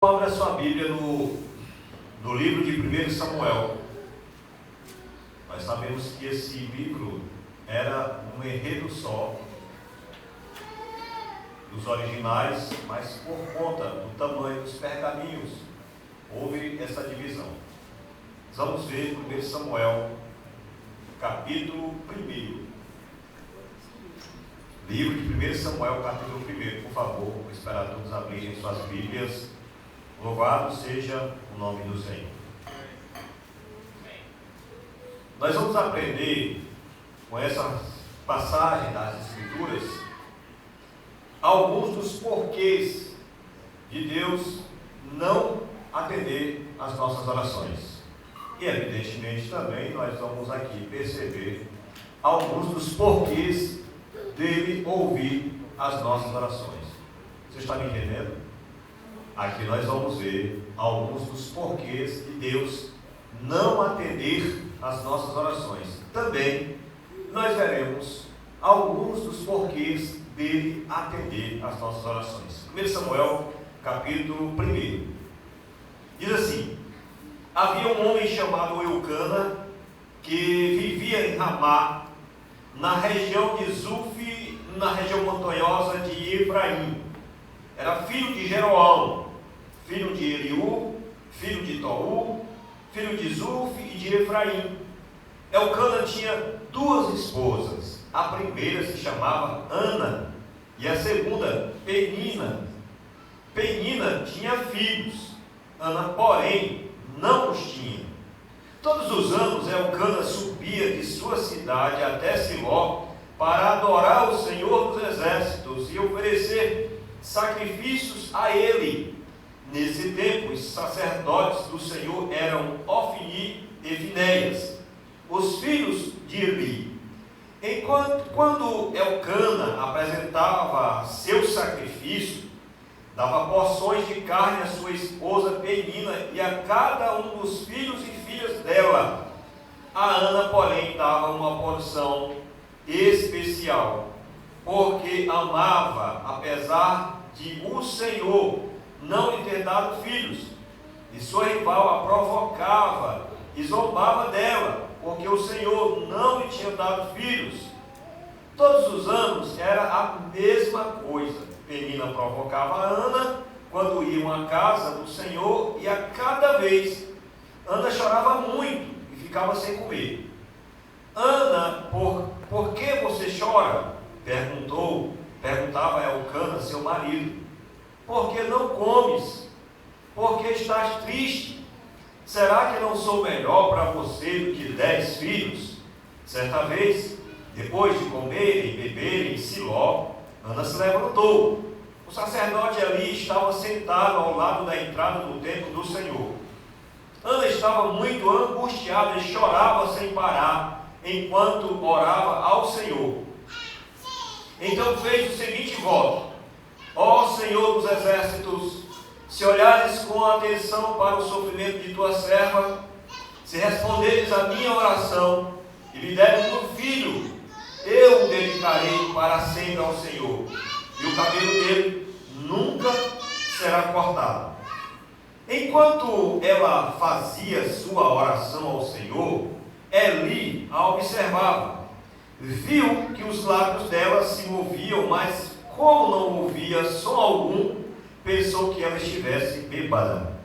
Abra sua Bíblia no livro de 1 Samuel. Nós sabemos que esse livro era um enredo só dos originais, mas por conta do tamanho dos pergaminhos, houve essa divisão. Vamos ver 1 Samuel, capítulo 1. Livro de 1 Samuel, capítulo 1, por favor, vou esperar todos abrirem suas Bíblias. Louvado seja o nome do Senhor. Nós vamos aprender com essa passagem das Escrituras alguns dos porquês de Deus não atender às nossas orações. E evidentemente também nós vamos aqui perceber alguns dos porquês dele ouvir as nossas orações. Você está me entendendo? Aqui nós vamos ver alguns dos porquês de Deus não atender às nossas orações. Também nós veremos alguns dos porquês dele atender às nossas orações. 1 Samuel, capítulo 1. Diz assim: havia um homem chamado Eucana, que vivia em Ramá, na região de Zuf, na região montanhosa de Efraim. Era filho de Jeroão, filho de Eliú, filho de Tou, filho de Zuf e de Efraim. Eucana tinha duas esposas. A primeira se chamava Ana e a segunda Penina. Penina tinha filhos, Ana, porém, não os tinha. Todos os anos Eucana subia de sua cidade até Siló para adorar o Senhor dos Exércitos e oferecer sacrifícios a ele. Nesse tempo, os sacerdotes do Senhor eram Ofni e Finéias, os filhos de Eli. Quando Eucana apresentava seu sacrifício, dava porções de carne à sua esposa Penina e a cada um dos filhos e filhas dela. A Ana, porém, dava uma porção especial, porque amava, apesar de o Senhor não lhe ter dado filhos, e sua rival a provocava e zombava dela, porque o Senhor não lhe tinha dado filhos. Todos os anos era a mesma coisa. Penina provocava a Ana quando iam à casa do Senhor, e a cada vez Ana chorava muito e ficava sem comer. Ana, por que você chora? Perguntava Eucana, seu marido. Por que não comes? Por que estás triste? Será que não sou melhor para você do que 10 filhos? Certa vez, depois de comerem e beberem em Siló, Ana se levantou. O sacerdote ali estava sentado ao lado da entrada do templo do Senhor. Ana estava muito angustiada e chorava sem parar, enquanto orava ao Senhor. Então fez o seguinte voto: ó Senhor dos Exércitos, se olhares com atenção para o sofrimento de tua serva, se responderes a minha oração e me deres um filho, eu o dedicarei para sempre ao Senhor, e o cabelo dele nunca será cortado. Enquanto ela fazia sua oração ao Senhor, Eli a observava. Viu que os lábios dela se moviam, mas como não ouvia som algum, pensou que ela estivesse bêbada.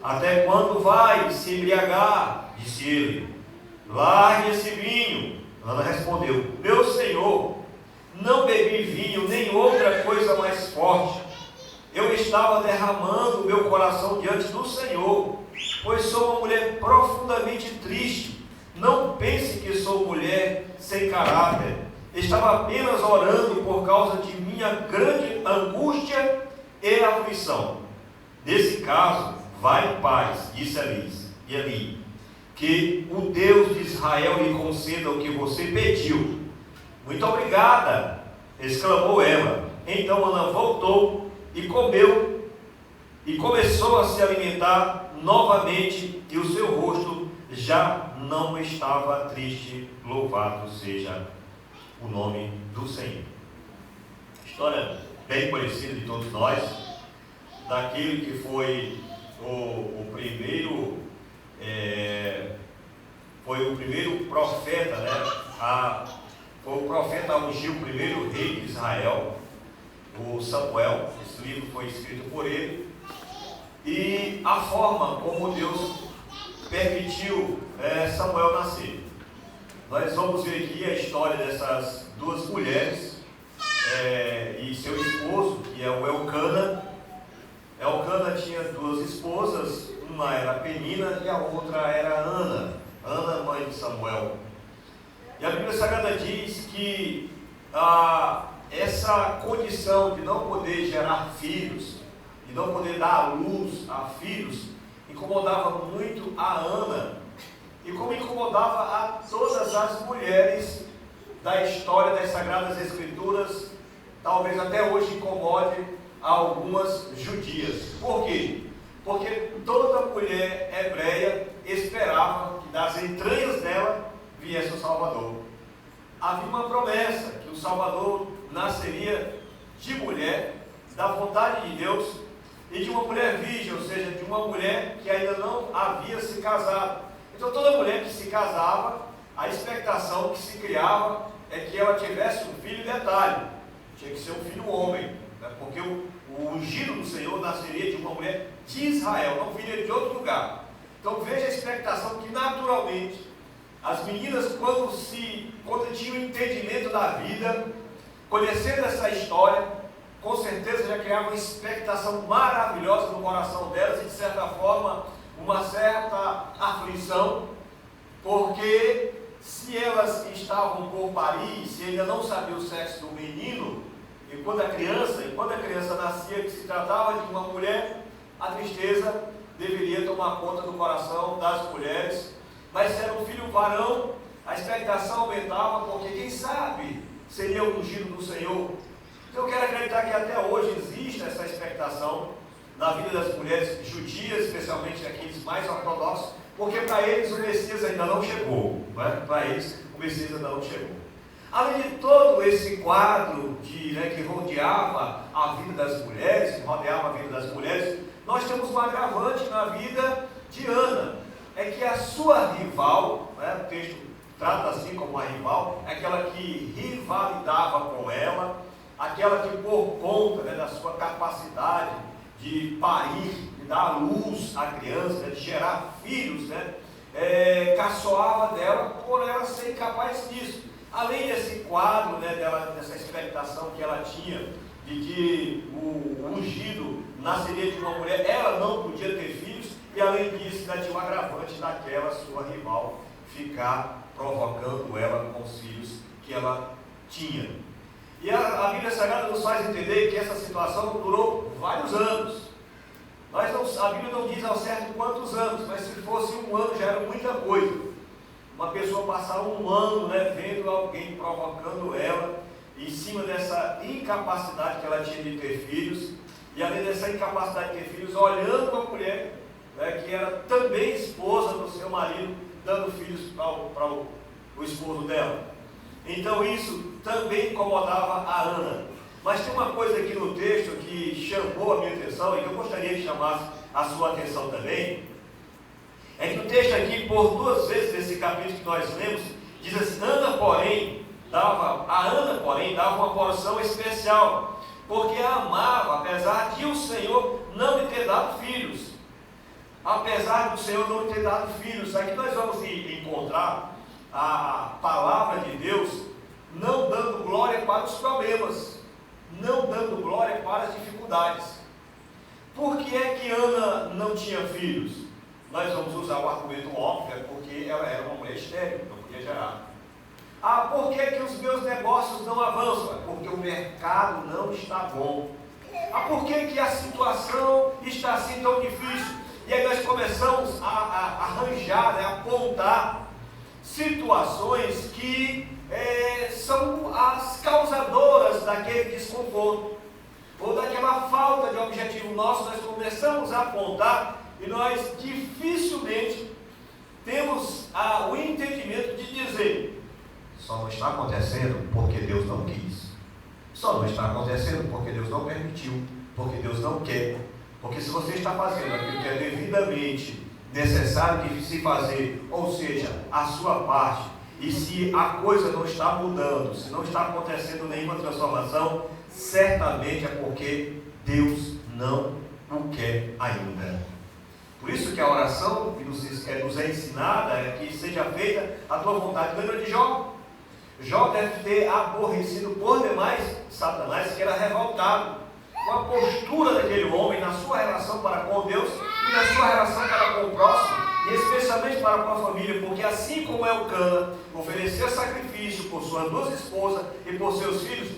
Até quando vai se embriagar? Disse ele. Largue esse vinho. Ana respondeu: meu senhor, não bebi vinho nem outra coisa mais forte. Eu estava derramando meu coração diante do Senhor, pois sou uma mulher profundamente triste. Não pense que sou mulher sem caráter. Estava apenas orando por causa de minha grande angústia e aflição. Nesse caso, vai em paz, disse Eli, que o Deus de Israel lhe conceda o que você pediu. Muito obrigada, exclamou ela. Então Ana voltou e comeu, e começou a se alimentar novamente, e o seu rosto já não estava triste. Louvado seja o nome do Senhor. História bem conhecida de todos nós. daquele que foi o primeiro, foi o primeiro profeta, né? Foi o profeta a ungir o primeiro rei de Israel, o Samuel. Esse livro foi escrito por ele. E a forma como Deus permitiu Samuel nascer. Nós vamos ver aqui a história dessas duas mulheres e seu esposo, que é o Elcana. Elcana tinha duas esposas, uma era Penina e a outra era Ana, mãe de Samuel. E a Bíblia Sagrada diz que essa condição de não poder gerar filhos, de não poder dar luz a filhos, incomodava muito a Ana, e como incomodava a todas as mulheres da história das Sagradas Escrituras, talvez até hoje incomode a algumas judias. Por quê? Porque toda mulher hebreia esperava que das entranhas dela viesse o Salvador. Havia uma promessa que o Salvador nasceria de mulher, da vontade de Deus, e de uma mulher virgem, ou seja, de uma mulher que ainda não havia se casado. Então toda mulher que se casava, a expectação que se criava é que ela tivesse um filho. Detalhe, tinha que ser um filho homem, né? Porque o ungido do Senhor nasceria de uma mulher de Israel, não viria de outro lugar. Então veja a expectação que naturalmente as meninas, quando tinham entendimento da vida, conhecendo essa história, com certeza já criavam uma expectação maravilhosa no coração delas e de certa forma uma certa aflição, porque se elas estavam por parir, se ainda não sabiam o sexo do menino, e quando a criança nascia, que se tratava de uma mulher, a tristeza deveria tomar conta do coração das mulheres. Mas se era um filho varão, a expectação aumentava, porque quem sabe seria o ungido do Senhor. Então eu quero acreditar que até hoje existe essa expectação na vida das mulheres judias, especialmente aqueles mais ortodoxos, porque para eles o Messias ainda não chegou, né? Para eles o Messias ainda não chegou. Além de todo esse quadro que rodeava a vida das mulheres, nós temos um agravante na vida de Ana. É que a sua rival, né, o texto trata assim como uma rival, aquela que rivalidava com ela, aquela que por conta, né, da sua capacidade de parir, de dar luz à criança, né, de gerar filhos, né, caçoava dela por ela ser incapaz disso. Além desse quadro, né, dessa expectação que ela tinha de que o ungido nasceria de uma mulher, ela não podia ter filhos, e além disso, ainda tinha um agravante daquela sua rival ficar provocando ela com os filhos que ela tinha. E a Bíblia Sagrada nos faz entender que essa situação durou vários anos. A Bíblia não diz ao certo quantos anos, mas se fosse um ano já era muita coisa. Uma pessoa passar um ano, né, vendo alguém provocando ela, em cima dessa incapacidade que ela tinha de ter filhos, e além dessa incapacidade de ter filhos, olhando a mulher, né, que era também esposa do seu marido, dando filhos para o esposo dela. Então isso também incomodava a Ana. Mas tem uma coisa aqui no texto que chamou a minha atenção e que eu gostaria que chamasse a sua atenção também. É que no texto aqui, por duas vezes nesse capítulo que nós lemos, diz assim: a Ana, porém, dava uma porção especial, porque a amava, apesar de o Senhor não lhe ter dado filhos. Apesar do Senhor não lhe ter dado filhos. Aqui nós vamos encontrar a palavra de Deus não dando glória para os problemas, não dando glória para as dificuldades. Por que é que Ana não tinha filhos? Nós vamos usar o argumento óbvio, porque ela era uma mulher estéril, não podia gerar. Por que é que os meus negócios não avançam? Porque o mercado não está bom. Por que é que a situação está assim tão difícil? E aí nós começamos a arranjar, né, a apontar situações que são as causadoras daquele desconforto, ou daquela falta de objetivo nosso. Nós começamos a apontar e nós dificilmente temos o entendimento de dizer: só não está acontecendo porque Deus não quis, só não está acontecendo porque Deus não permitiu, porque Deus não quer, Porque se você está fazendo aquilo que é devidamente necessário de se fazer, ou seja, a sua parte, e se a coisa não está mudando, se não está acontecendo nenhuma transformação, certamente é porque Deus não o quer ainda. Por isso que a oração que nos é ensinada é que seja feita a tua vontade. Lembra de Jó? Jó deve ter aborrecido por demais Satanás, que era revoltado com a postura daquele homem na sua relação para com Deus e na sua relação para com o próximo, e especialmente para com a família, porque assim como Elcana oferecia sacrifício por suas duas esposas e por seus filhos,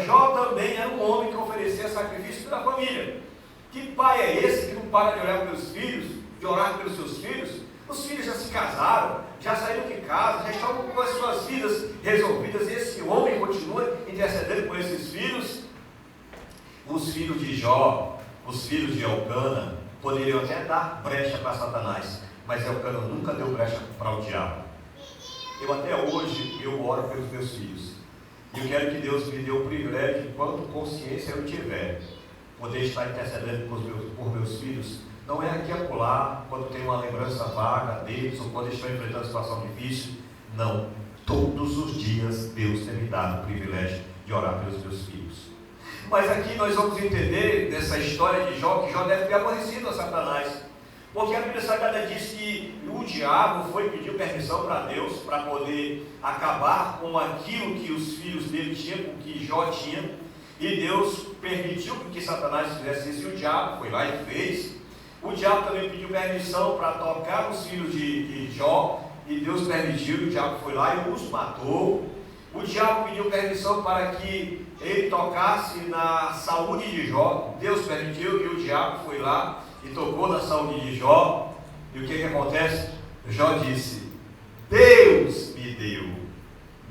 Jó também era um homem que oferecia sacrifício pela família. Que pai é esse que não para de olhar pelos filhos, de orar pelos seus filhos? Os filhos já se casaram, já saíram de casa, já estão com as suas vidas resolvidas, e esse homem continua intercedendo por esses filhos. Os filhos de Jó, os filhos de Elcana, poderiam até dar brecha para Satanás, mas Elcana nunca deu brecha para o diabo. Eu até hoje, eu oro pelos meus filhos, e eu quero que Deus me dê o privilégio, enquanto consciência eu tiver, poder estar intercedendo por meus filhos. Não é aqui acolá, quando tem uma lembrança vaga deles, ou quando estão enfrentando situação difícil. Não, todos os dias Deus tem me dado o privilégio de orar pelos meus filhos. Mas aqui nós vamos entender dessa história de Jó, que Jó deve ter aborrecido a Satanás, porque a Bíblia Sagrada diz que o diabo foi pedir permissão para Deus, para poder acabar com aquilo que os filhos dele tinham, com que Jó tinha, e Deus permitiu que Satanás fizesse isso, e o diabo foi lá e fez. O diabo também pediu permissão para tocar os filhos de Jó, e Deus permitiu, e o diabo foi lá e os matou. O diabo pediu permissão para que ele tocasse na saúde de Jó, Deus permitiu, e o diabo foi lá e tocou na saúde de Jó. E o que acontece? Jó disse: Deus me deu,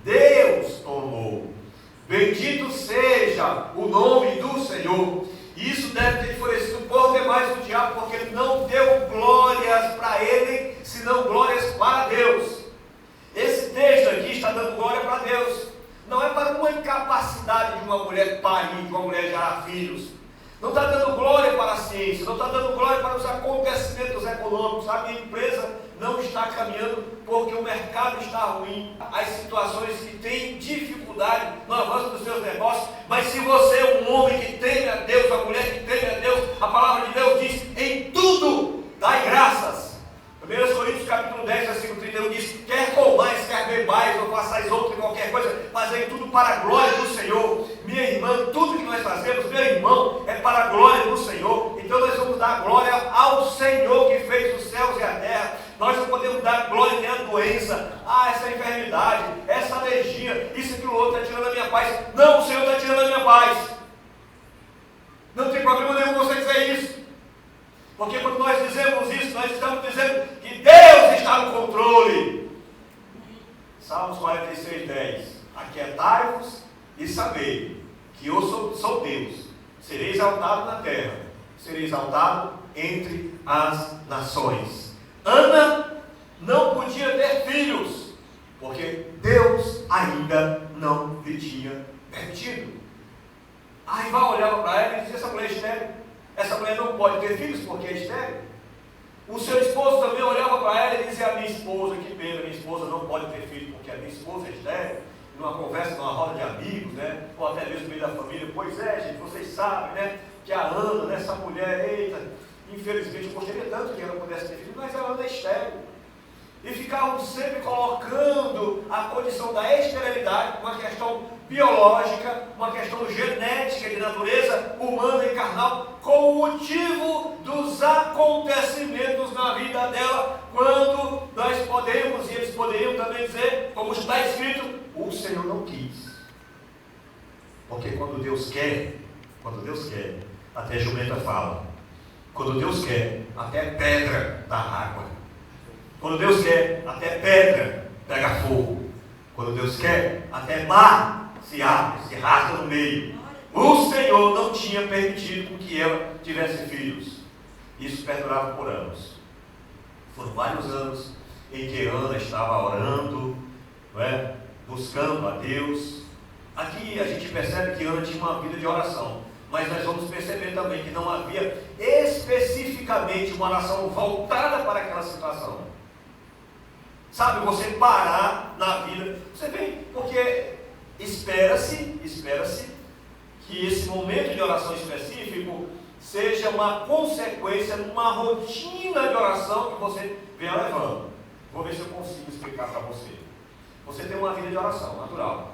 Deus tomou, bendito seja o nome do Senhor. E isso deve ter enfurecido por demais o diabo, porque ele não deu glórias para ele, senão glórias para Deus. Esse texto aqui está dando glória para Deus. Não é para uma incapacidade de uma mulher parir, de uma mulher gerar filhos. Não está dando glória para a ciência, não está dando glória para os acontecimentos econômicos. A minha empresa não está caminhando porque o mercado está ruim. As situações que têm dificuldade no avanço dos seus negócios. Mas se você é um homem que teme a Deus, a mulher que teme a Deus, a palavra de Deus diz: em tudo dai graças. 1 Coríntios capítulo 10, versículo 31 diz: quer comais, quer bebais, ou façais outra qualquer coisa, fazei tudo para a glória do Senhor. Minha irmã, tudo que nós fazemos, meu irmão, é para a glória do Senhor. Então nós vamos dar glória ao Senhor que fez os céus e a terra. Nós não podemos dar glória nem à doença, essa enfermidade, essa alergia, isso que o outro está tirando a minha paz. Não, o Senhor está tirando a minha paz. Não tem problema nenhum você dizer isso. Porque quando nós dizemos isso, nós estamos dizendo que Deus está no controle. Salmos 46, 10. Aquietai-vos e sabei que eu sou Deus. Serei exaltado na terra, serei exaltado entre as nações. Ana não podia ter filhos, porque Deus ainda não lhe tinha permitido. A rival olhava para ela e dizia: essa mulher é estéril. Essa mulher não pode ter filhos porque é estéril. O seu esposo também olhava para ela e dizia: a minha esposa, que pena, minha esposa não pode ter filho porque a minha esposa é estéril. Numa conversa, numa roda de amigos, né? Ou até mesmo no meio da família: pois é, gente, vocês sabem, né? Que a Ana, né, essa mulher, eita, infelizmente eu gostaria tanto que ela pudesse ter filho, mas a Ana é estéril. E ficavam sempre colocando a condição da esterilidade, uma questão biológica, uma questão genética de natureza humana e carnal, com o motivo dos acontecimentos na vida dela, quando nós podemos, e eles poderiam também dizer, como está escrito: o Senhor não quis. Porque quando Deus quer, até jumenta fala. Quando Deus quer, até pedra dá água. Quando Deus quer, até pedra pega fogo. Quando Deus quer, até mar se abre, se rasga no meio. O Senhor não tinha permitido que ela tivesse filhos. Isso perdurava por anos. Foram vários anos em que Ana estava orando, não é? Buscando a Deus. Aqui a gente percebe que Ana tinha uma vida de oração. Mas nós vamos perceber também que não havia especificamente uma oração voltada para aquela situação. Sabe, você parar na vida, você vê, porque espera-se que esse momento de oração específico seja uma consequência, uma rotina de oração que você vem levando. Vou ver se eu consigo explicar para você. Você tem uma vida de oração natural.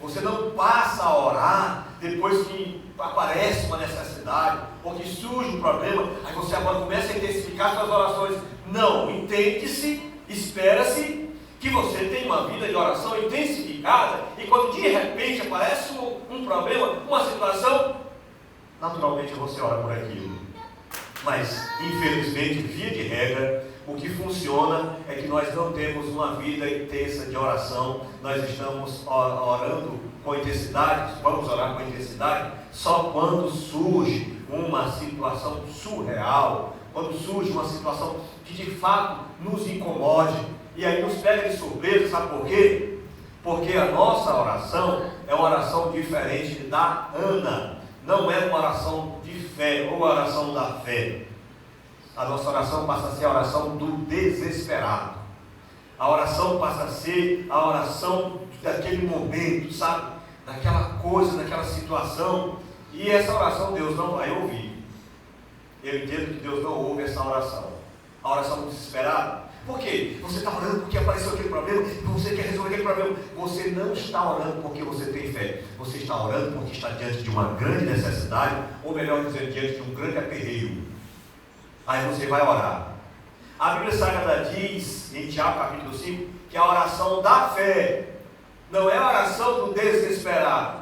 Você não passa a orar depois que aparece uma necessidade ou que surge um problema, aí você agora começa a intensificar suas orações. Não, entende-se, espera-se que você tenha uma vida de oração intensificada e quando de repente aparece um problema, uma situação, naturalmente você ora por aquilo. Mas, infelizmente, via de regra, o que funciona é que nós não temos uma vida intensa de oração. Nós estamos orando com intensidade, vamos orar com intensidade só quando surge uma situação surreal, quando surge uma situação que de fato nos incomode, e aí nos pega de surpresa. Sabe por quê? Porque a nossa oração é uma oração diferente da Ana. Não é uma oração de fé ou oração da fé. A nossa oração passa a ser a oração do desesperado. A oração passa a ser a oração daquele momento, sabe? Daquela coisa, daquela situação. E essa oração Deus não vai ouvir. Eu entendo que Deus não ouve essa oração. A oração do desesperado. Por quê? Você está orando porque apareceu aquele problema e você quer resolver aquele problema. Você não está orando porque você tem fé. Você está orando porque está diante de uma grande necessidade, ou melhor dizer, diante de um grande aperreio. Aí você vai orar. A Bíblia Sagrada diz, em Tiago capítulo 5, que a oração da fé não é a oração do desesperado.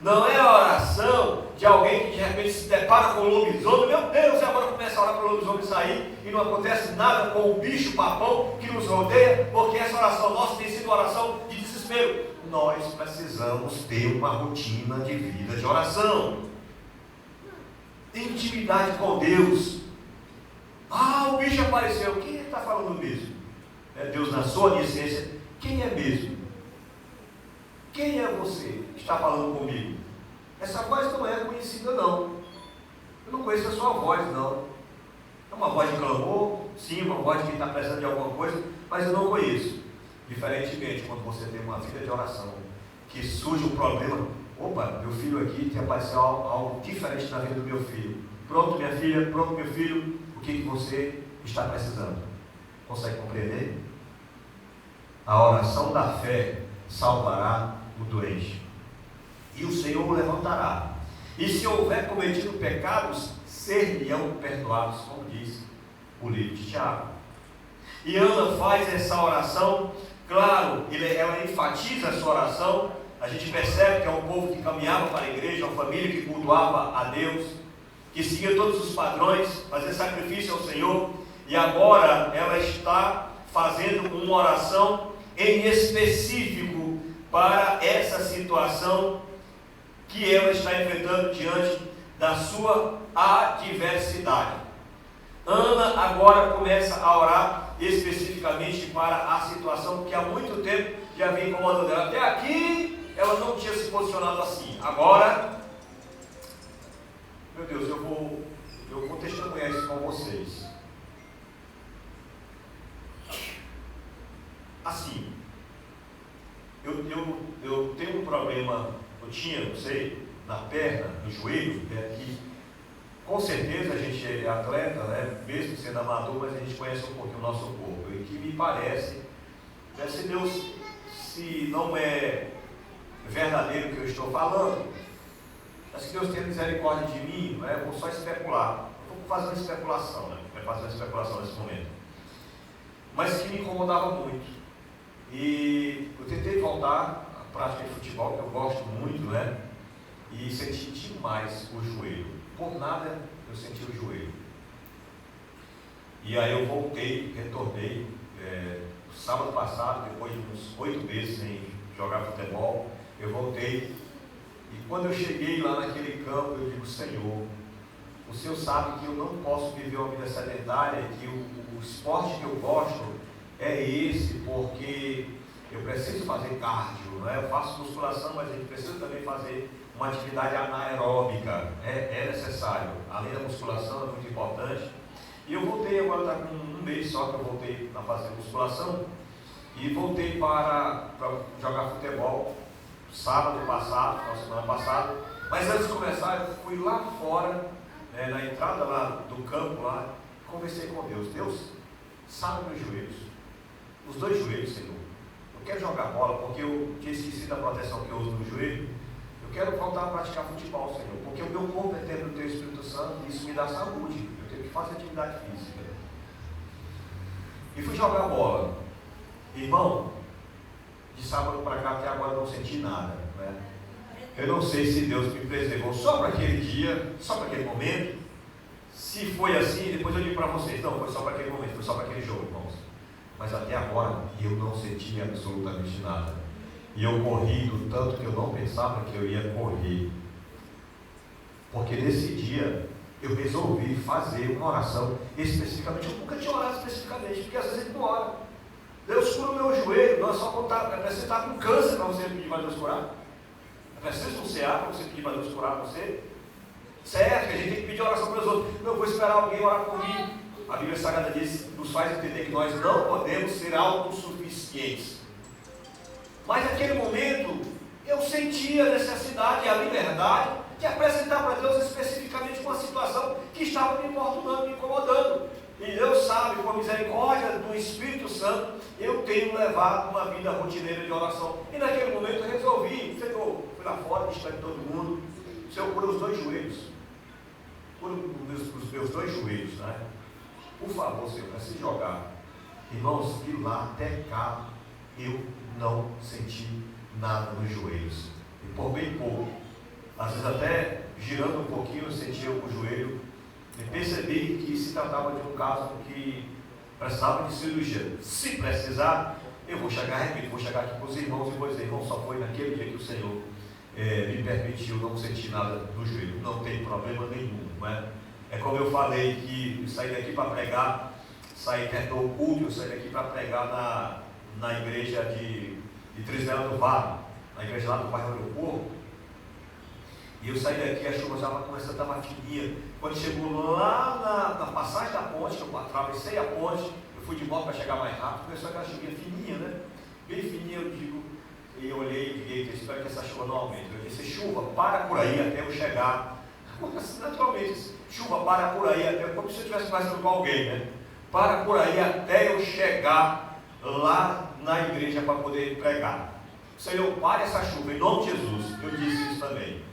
Não é a oração de alguém que de repente se depara com o lobisomem. Meu Deus, e agora começa a orar para o lobisomem sair e não acontece nada com o bicho papão que nos rodeia, porque essa oração nossa tem sido uma oração de desespero. Nós precisamos ter uma rotina de vida de oração, intimidade com Deus. O bicho apareceu. Quem está falando mesmo? É Deus na sua onisciência. Quem é mesmo? Quem é você que está falando comigo? Essa voz não é conhecida, não. Eu não conheço a sua voz, não. É uma voz de clamor, sim, uma voz de quem está precisando de alguma coisa, mas eu não conheço. Diferentemente, quando você tem uma vida de oração, que surge um problema, opa, meu filho aqui tem aparecido algo diferente na vida do meu filho. Pronto, minha filha, pronto, meu filho, o que você está precisando? Consegue compreender? A oração da fé salvará o doente, e o Senhor o levantará, e se houver cometido pecados, ser-lhe-ão perdoados, como diz o livro de Tiago. E Ana faz essa oração, claro, ela enfatiza a sua oração. A gente percebe que é um povo que caminhava para a igreja, uma família que cultuava a Deus, que seguia todos os padrões, fazia sacrifício ao Senhor, e agora ela está fazendo uma oração em específico para essa situação que ela está enfrentando diante da sua adversidade. Ana agora começa a orar especificamente para a situação que há muito tempo já vem incomodando ela. Até aqui ela não tinha se posicionado assim. Agora, meu Deus, eu vou testemunhar isso com vocês. Assim, eu tenho um problema, não sei, na perna, no joelho, que com certeza a gente é atleta, né? Mesmo sendo amador, mas a gente conhece um pouquinho o nosso corpo, e que me parece, se Deus, se não é verdadeiro o que eu estou falando, mas que Deus tenha misericórdia de mim, não é? Eu vou só especular, eu vou fazer uma especulação, né? Vai fazer uma especulação nesse momento, mas que me incomodava muito. E eu tentei voltar à prática de futebol, que eu gosto muito, né? E senti demais o joelho. Por nada eu senti o joelho. E aí eu retornei sábado passado, depois de uns 8 meses sem jogar futebol, eu voltei. E quando eu cheguei lá naquele campo, eu digo: Senhor, o Senhor sabe que eu não posso viver uma vida sedentária, que o esporte que eu gosto é esse, porque eu preciso fazer cardio, né? Eu faço musculação, mas a gente precisa também fazer uma atividade anaeróbica, é necessário, além da musculação, é muito importante. E eu voltei, agora está com um mês só que eu voltei a fazer musculação, e voltei para jogar futebol sábado passado, na semana passada. Mas antes de começar, eu fui lá fora, na entrada lá do campo, lá, conversei com Deus. Deus, sara meus joelhos, os 2 joelhos, Senhor. Eu quero jogar bola porque eu tinha esquecido a proteção que eu uso no joelho. Eu quero voltar a praticar futebol, Senhor, porque o meu corpo é templo do Teu Espírito Santo e isso me dá saúde. Eu tenho que fazer atividade física. E fui jogar bola. Irmão, de sábado para cá até agora não senti nada, né? Eu não sei se Deus me preservou só para aquele dia, só para aquele momento. Se foi assim, depois eu digo para vocês, não, foi só para aquele momento, foi só para aquele jogo, irmãos. Mas até agora eu não senti absolutamente nada. E eu corri do tanto que eu não pensava que eu ia correr. Porque nesse dia eu resolvi fazer uma oração especificamente. Eu nunca tinha orado especificamente, porque às vezes ele não ora. Deus cura o meu joelho, não é só contar, é preciso estar com câncer para você pedir para Deus curar. É preciso um CA para você pedir para Deus curar você. Certo, que a gente tem que pedir oração para os outros. Não, eu vou esperar alguém orar comigo. A Bíblia Sagrada diz, nos faz entender que nós não podemos ser autossuficientes. Mas naquele momento, eu sentia a necessidade e a liberdade de apresentar para Deus especificamente uma situação que estava me importunando, me incomodando. E Deus sabe, com a misericórdia do Espírito Santo, eu tenho levado uma vida rotineira de oração. E naquele momento eu resolvi, Senhor, fui lá fora, distante de todo mundo, Senhor, cura os 2 joelhos. Cura os meus 2 joelhos, né? Por favor, Senhor, preciso jogar. Irmãos, de lá até cá, eu não senti nada nos joelhos. E por bem pouco, às vezes até girando um pouquinho, eu sentia o joelho. E percebi que se tratava de um caso que precisava de cirurgia. Se precisar, eu vou chegar, repito, vou chegar aqui com os irmãos e vou dizer, irmão, só foi naquele dia que o Senhor me permitiu não sentir nada no joelho. Não tem problema nenhum, não é? É como eu falei, que eu saí daqui para pregar, saí do culto, eu saí daqui para pregar na igreja de Trisela do Vale, na igreja lá do bairro Aeroporto. E eu saí daqui, a chuva já começando a estar fininha. Quando chegou lá na passagem da ponte, que eu atravessei a ponte, eu fui de moto para chegar mais rápido, começou aquela chuvinha fininha, né? Bem fininha, eu digo, e eu olhei e digo, espero que essa chuva não aumente. Eu disse, chuva, para por aí até eu chegar. Naturalmente, chuva, para por aí até, como se eu estivesse conversando com alguém, né? Para por aí até eu chegar lá na igreja para poder pregar. Senhor, pare essa chuva, em nome de Jesus. Eu disse isso também.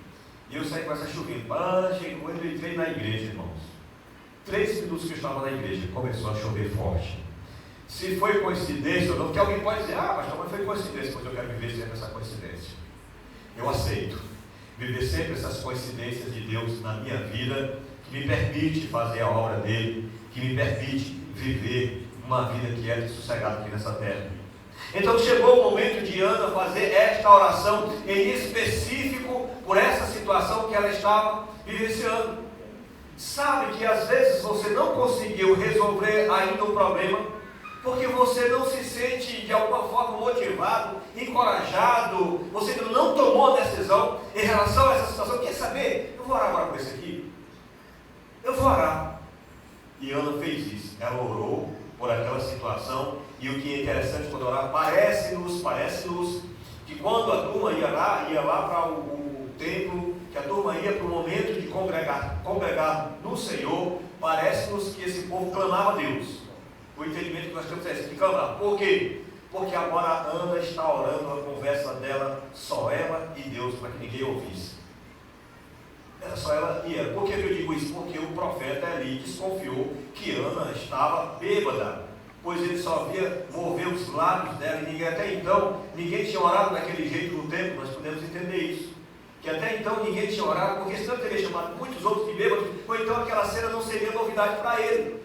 E eu saí com essa chuvinha. Quando eu entrei na igreja, irmãos, 3 minutos que eu estava na igreja, começou a chover forte. Se foi coincidência ou não, porque alguém pode dizer, pastor, mas foi coincidência, pois eu quero viver sempre essa coincidência. Eu aceito viver sempre essas coincidências de Deus na minha vida, que me permite fazer a obra dele, que me permite viver uma vida que é sossegada aqui nessa terra. Então chegou o momento de Ana fazer esta oração em específico por essa situação que ela estava vivenciando. Sabe que às vezes você não conseguiu resolver ainda o problema, porque você não se sente de alguma forma motivado, encorajado, você ainda não tomou a decisão em relação a essa situação. Quer saber? Eu vou orar agora com esse aqui. Eu vou orar. E Ana fez isso. Ela orou por aquela situação. E o que é interessante quando orar, parece-nos que quando a turma ia lá para o templo, que a turma ia para o momento de congregar no Senhor, parece-nos que esse povo clamava a Deus. O entendimento que nós temos é esse, que clamar. Por quê? Porque agora a Ana está orando a conversa dela, só ela e Deus, para que ninguém ouvisse. Era só ela e ela. Por que eu digo isso? Porque o profeta ali desconfiou que Ana estava bêbada, pois ele só via mover os lábios dela, e até então ninguém tinha orado daquele jeito no templo. Nós podemos entender isso, que até então ninguém tinha orado, porque senão teria chamado muitos outros de bêbados, ou então aquela cena não seria novidade para ele,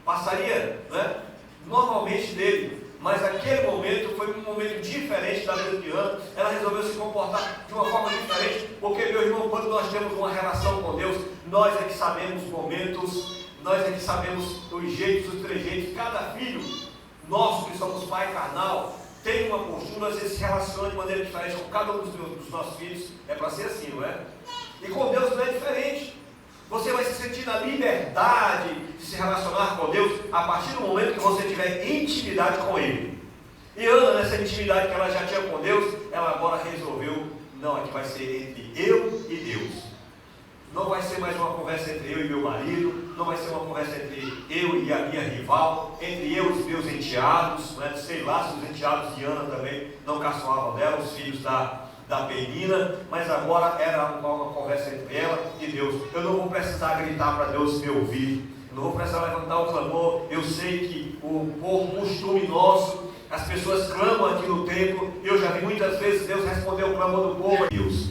passaria, né, normalmente dele. Mas aquele momento foi um momento diferente da vida de Ana. Ela resolveu se comportar de uma forma diferente, porque, meu irmão, quando nós temos uma relação com Deus, nós é que sabemos os momentos, nós é que sabemos os jeitos, os trejeitos. Cada filho nosso, que somos pai carnal, tenha uma postura, às vezes se relaciona de maneira diferente com cada um dos nossos filhos. É para ser assim, não é? E com Deus não é diferente. Você vai se sentir na liberdade de se relacionar com Deus a partir do momento que você tiver intimidade com Ele. E Ana, nessa intimidade que ela já tinha com Deus, ela agora resolveu, não, aqui vai ser entre eu e Deus. Não vai ser mais uma conversa entre eu e meu marido, não vai ser uma conversa entre eu e a minha rival, entre eu e os meus enteados, né? Sei lá se os enteados de Ana também não caçoavam dela, os filhos da Penina, mas agora era uma conversa entre ela e Deus. Eu não vou precisar gritar para Deus me ouvir, eu não vou precisar levantar o clamor. Eu sei que por costume nosso, as pessoas clamam aqui no templo, e eu já vi muitas vezes Deus responder o clamor do povo a Deus.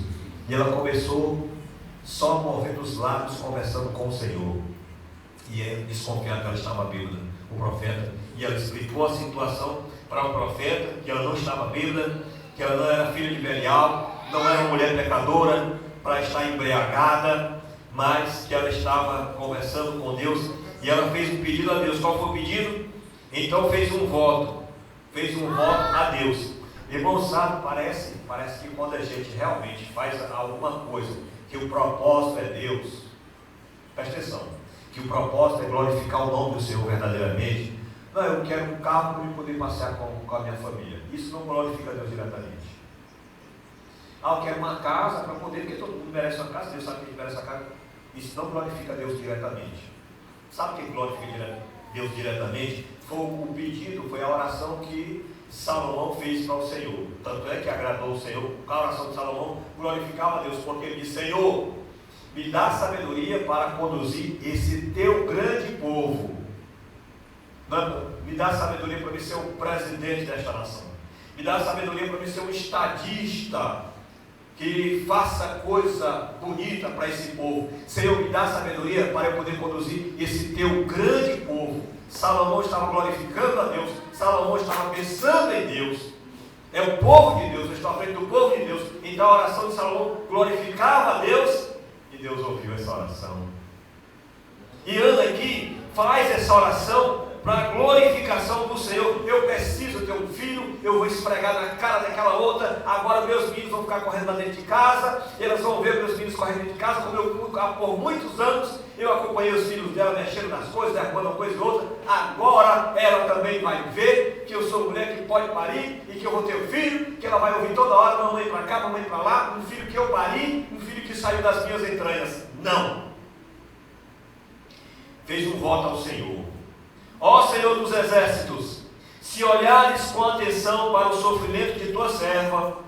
E ela começou só movendo os lábios, conversando com o Senhor. E é desconfiado que ela estava bêbada, o profeta. E ela explicou a situação para o profeta, que ela não estava bêbada, que ela não era filha de Belial, não era uma mulher pecadora para estar embriagada, mas que ela estava conversando com Deus. E ela fez um pedido a Deus. Qual foi o pedido? Então fez um voto a Deus. Irmão, sabe, parece que quando a gente realmente faz alguma coisa, que o propósito é Deus, presta atenção, que o propósito é glorificar o nome do Senhor verdadeiramente. Não, eu quero um carro para eu poder passear com a minha família. Isso não glorifica Deus diretamente. Eu quero uma casa para poder, porque todo mundo merece uma casa, Deus sabe que a gente merece uma casa. Isso não glorifica Deus diretamente. Sabe o que glorifica Deus diretamente? Foi o pedido, foi a oração que Salomão fez para o Senhor. Tanto é que agradou o Senhor. A oração de Salomão glorificava a Deus, porque ele disse: Senhor, me dá sabedoria para conduzir esse teu grande povo. Me dá sabedoria para mim ser o presidente desta nação. Me dá sabedoria para mim ser um estadista que faça coisa bonita para esse povo. Senhor, me dá sabedoria para eu poder conduzir esse teu grande povo. Salomão estava glorificando a Deus, Salomão estava pensando em Deus. É o povo de Deus, eu estou à frente do povo de Deus. Então a oração de Salomão glorificava a Deus, e Deus ouviu essa oração. E Ana aqui faz essa oração para a glorificação do Senhor. Eu preciso ter um filho, eu vou esfregar na cara daquela outra. Agora meus filhos vão ficar correndo lá dentro de casa, elas vão ver meus filhos correndo dentro de casa, como por muitos anos eu acompanhei os filhos dela mexendo nas coisas, derrubando uma coisa e outra. Agora ela também vai ver que eu sou mulher que pode parir e que eu vou ter um filho, que ela vai ouvir toda hora, mamãe para cá, mamãe para lá, um filho que eu pari, um filho que saiu das minhas entranhas. Não. Fez um voto ao Senhor. Ó Senhor dos exércitos, se olhares com atenção para o sofrimento de tua serva,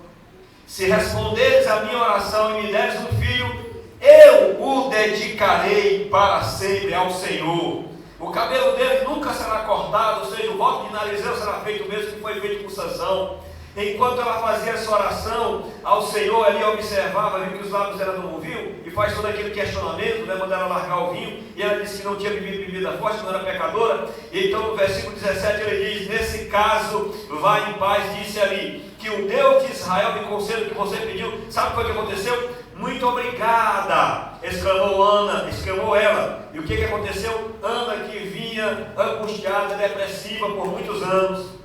se responderes a minha oração e me deres um filho, eu o dedicarei para sempre ao Senhor. O cabelo dele nunca será cortado, ou seja, o voto de Narizeu será feito o mesmo que foi feito com Sansão. Enquanto ela fazia essa oração ao Senhor, ali observava, viu que os lábios dela não ouviam, e faz todo aquele questionamento, né, mandar ela largar o vinho, e ela disse que não tinha bebido bebida forte, que não era pecadora. Então no versículo 17 ele diz: nesse caso, vai em paz, disse ali, que o Deus de Israel me conceda o que você pediu. Sabe o que aconteceu? Muito obrigada, exclamou ela. E o que aconteceu? Ana, que vinha angustiada, depressiva por muitos anos,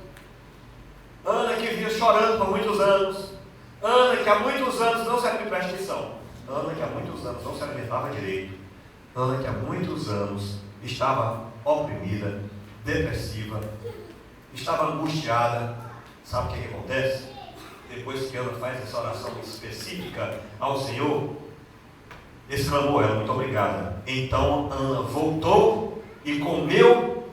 Ana que vinha chorando por muitos anos, Ana que há muitos anos não se alimentava, presta atenção, Ana que há muitos anos não se alimentava direito, Ana que há muitos anos estava oprimida, depressiva, estava angustiada. Sabe o que acontece? Depois que Ana faz essa oração específica ao Senhor, exclamou ela: muito obrigada. Então Ana voltou e comeu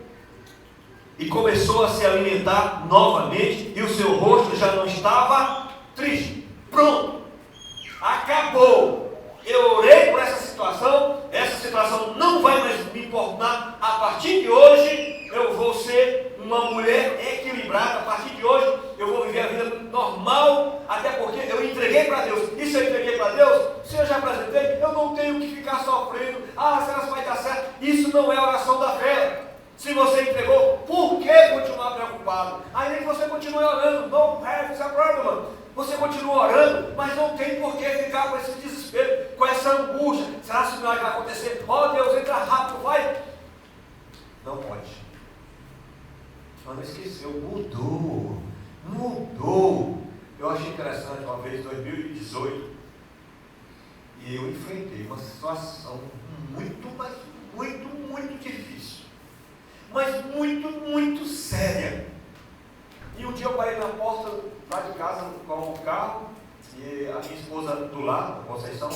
e começou a se alimentar novamente, e o seu rosto já não estava triste. Pronto, acabou. Eu orei por essa situação não vai mais me importar. A partir de hoje eu vou ser uma mulher equilibrada. A partir de hoje eu vou viver a vida normal, até porque eu entreguei para Deus. E se eu entreguei para Deus, se eu já apresentei, eu não tenho que ficar sofrendo. Será que vai dar certo? Isso não é oração da fé. Se você entregou, por que continuar preocupado? Ainda que você continue orando, não have essa problema. Você continua orando, mas não tem por que ficar com esse desespero, com essa angústia. Será que isso vai acontecer? Deus, entra rápido, vai. Não pode. Ana esqueceu, mudou. Mudou. Eu achei interessante uma vez, em 2018, e eu enfrentei uma situação muito difícil, mas muito séria. E um dia eu parei na porta lá de casa com o carro, e a minha esposa do lado, a Conceição.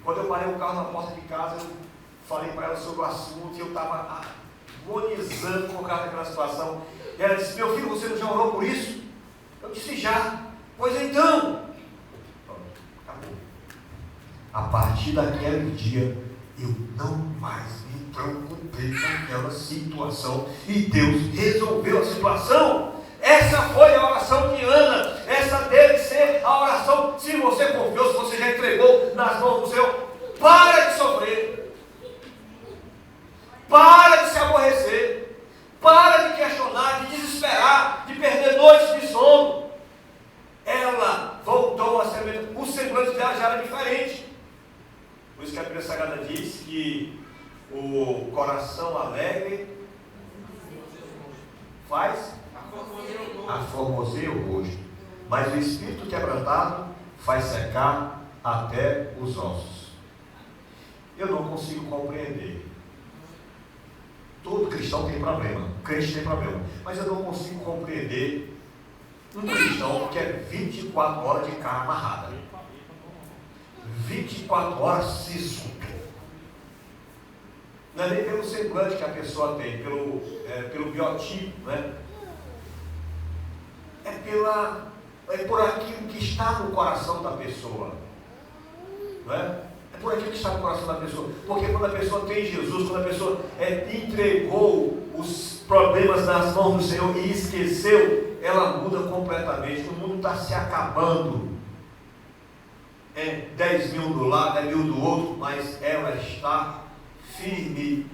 Quando eu parei o carro na porta de casa, eu falei para ela sobre o assunto, e eu estava agonizando por causa daquela situação. E ela disse: meu filho, você não já orou por isso? Eu disse: já. Pois então. Acabou. A partir daquele dia, eu não mais me preocupei com aquela situação, e Deus resolveu a situação. Essa foi a oração de Ana. Essa deve ser a oração. Se você confiou, se você já entregou nas mãos do Senhor, para de sofrer, para de se aborrecer, para de questionar, de desesperar, de perder noites de sono. Ela voltou a ser, o semblante dela já era diferente. Por isso que a Bíblia Sagrada diz que o coração alegre faz aformoseia o rosto, mas o espírito quebrantado faz secar até os ossos. Eu não consigo compreender. Todo cristão tem problema, crente tem problema, mas eu não consigo compreender um cristão que é 24 horas de cara amarrada, 24 horas sisudo. Não é nem pelo semblante que a pessoa tem, pelo biotipo, né? É por aquilo que está no coração da pessoa, não é? É por aquilo que está no coração da pessoa. Porque quando a pessoa tem Jesus, quando a pessoa entregou os problemas nas mãos do Senhor e esqueceu, ela muda completamente. O mundo está se acabando. É 10 mil do lado, é 1000 do outro, mas ela está firme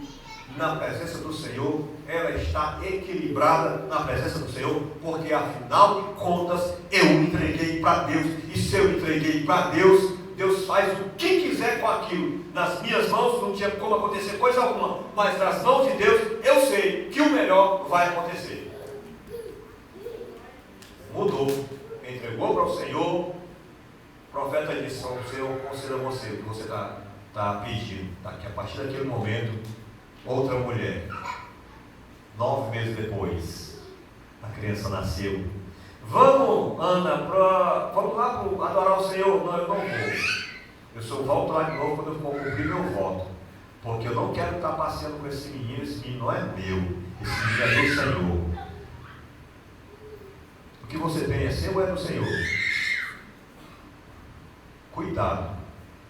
na presença do Senhor, ela está equilibrada na presença do Senhor, porque afinal de contas eu entreguei para Deus, e se eu entreguei para Deus, Deus faz o que quiser com aquilo. Nas minhas mãos não tinha como acontecer coisa alguma, mas nas mãos de Deus eu sei que o melhor vai acontecer. Mudou, entregou para o Senhor. O profeta disse: o Senhor conceda a você o que você está pedindo. Que a partir daquele momento, outra mulher, 9 meses depois, a criança nasceu. Vamos, Ana, vamos lá adorar o Senhor? Não, eu não vou. Eu só volto lá de novo quando eu for cumprir meu voto, porque eu não quero estar passeando com esse menino não é meu, esse menino é do Senhor. O que você tem é seu ou é do Senhor? Cuidado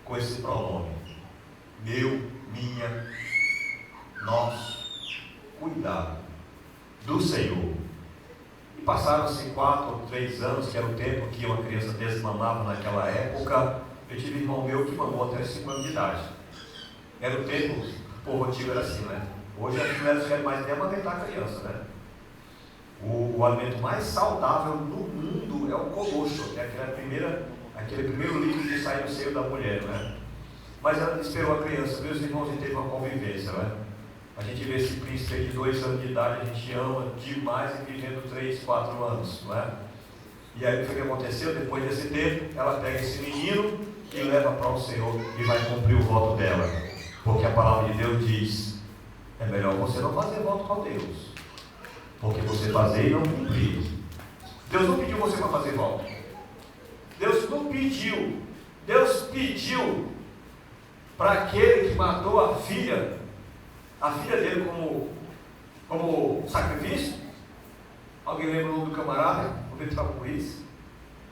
com esse pronome, meu, minha, nosso. Cuidado, do Senhor. E passaram-se 4 ou 3 anos, que era o tempo que uma criança desmamava naquela época. Eu tive um irmão meu que mamou até 5 anos de idade. Era o tempo, o povo antigo era assim, né? Hoje as mulheres querem mais nem amamentar a criança, né? O alimento mais saudável no mundo é o colocho, que é aquele primeiro líquido que sai do seio da mulher, né? Mas ela esperou a criança. Meus irmãos, a gente teve uma convivência, né? A gente vê esse príncipe de 2 anos de idade, a gente ama demais, e vivendo 3, 4 anos, não é? E aí o que aconteceu? Depois desse tempo, ela pega esse menino e leva para o Senhor e vai cumprir o voto dela. Porque a palavra de Deus diz: é melhor você não fazer voto com Deus, porque você fazer e não cumprir. Deus não pediu você para fazer voto. Deus não pediu. Deus pediu para aquele que matou a filha dele como sacrifício. Alguém lembra o nome do camarada? Quando ele estava com isso?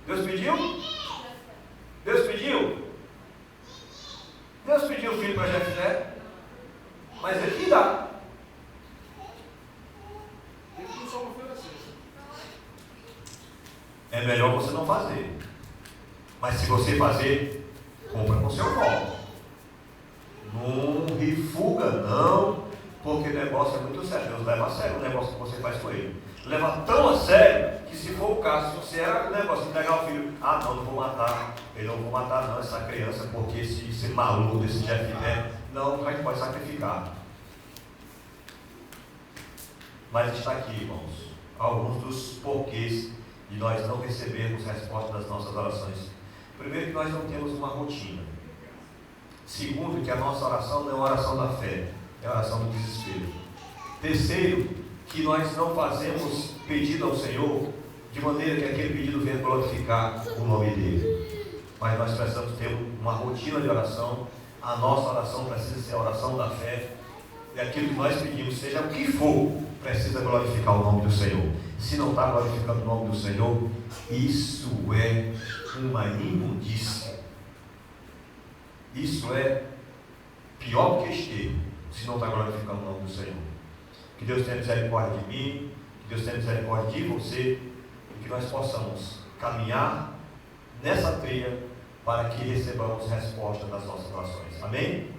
Deus pediu? Deus pediu? Deus pediu o filho para Jefté, mas ele que dá. É melhor você não fazer. Mas se você fazer, compra com seu voto. Não refuga, não, porque o negócio é muito sério. Deus leva a sério o negócio que você faz com ele. Leva tão a sério que, se for o caso, se você era o negócio de entregar o filho, não vou matar, eu não vou matar não essa criança, porque esse maluco desse Jefté, não, a gente pode sacrificar. Mas está aqui, irmãos, alguns dos porquês de nós não recebermos resposta das nossas orações? Primeiro, que nós não temos uma rotina. Segundo, que a nossa oração não é a oração da fé, é a oração do desespero. Terceiro, que nós não fazemos pedido ao Senhor de maneira que aquele pedido venha glorificar o nome dele. Mas nós precisamos ter uma rotina de oração. A nossa oração precisa ser a oração da fé. E aquilo que nós pedimos, seja o que for, precisa glorificar o nome do Senhor. Se não está glorificando o nome do Senhor, isso é uma imundícia. Isso é pior do que esterco, se não está glorificando o nome do Senhor. Que Deus tenha misericórdia de mim, que Deus tenha misericórdia de você, e que nós possamos caminhar nessa trilha para que recebamos resposta das nossas orações. Amém?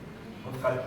Vamos ficar de pé.